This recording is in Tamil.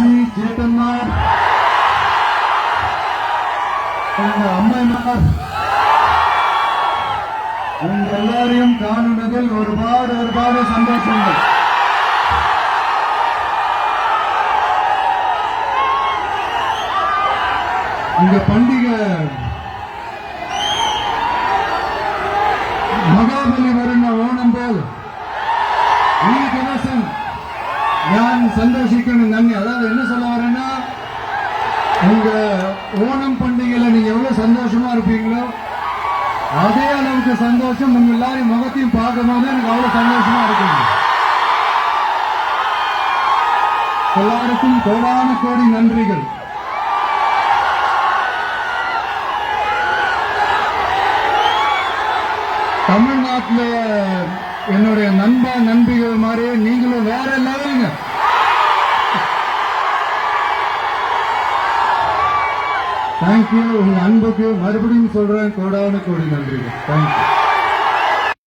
தங்கச்சி சேத்தம்மா, எங்க அம்மைமார், உங்க எல்லாரையும் காணுனதில் ஒருபாடு சந்தோஷங்கள். இந்த பண்டிகை മഹാബലി വരുന്ന ഓണം പോൽ ഈ ദിവസം ഞാൻ സന്തോഷിക്കണം. നന്ദി. அதாவது என்ன சொல்ல வரேன்னா, உங்க ஓணம் பண்டிகையில நீங்க எவ்வளவு சந்தோஷமா இருப்பீங்களோ அதே அளவுக்கு சந்தோஷம் உங்க எல்லாரையும் முகத்தையும் பார்க்கும்போது எனக்கு அவ்வளவு சந்தோஷமா இருக்குங்க. எல்லாருக்கும் கோடான கோடி நன்றிகள். தமிழ்நாட்டில் என்னுடைய நண்பிகள் மாதிரியே நீங்களும் வேற லெவலுங்க. தேங்க்யூ. உங்க அன்புக்கு மறுபடியும் சொல்றேன் கோடான கோடி நன்றிகள். தேங்க்யூ.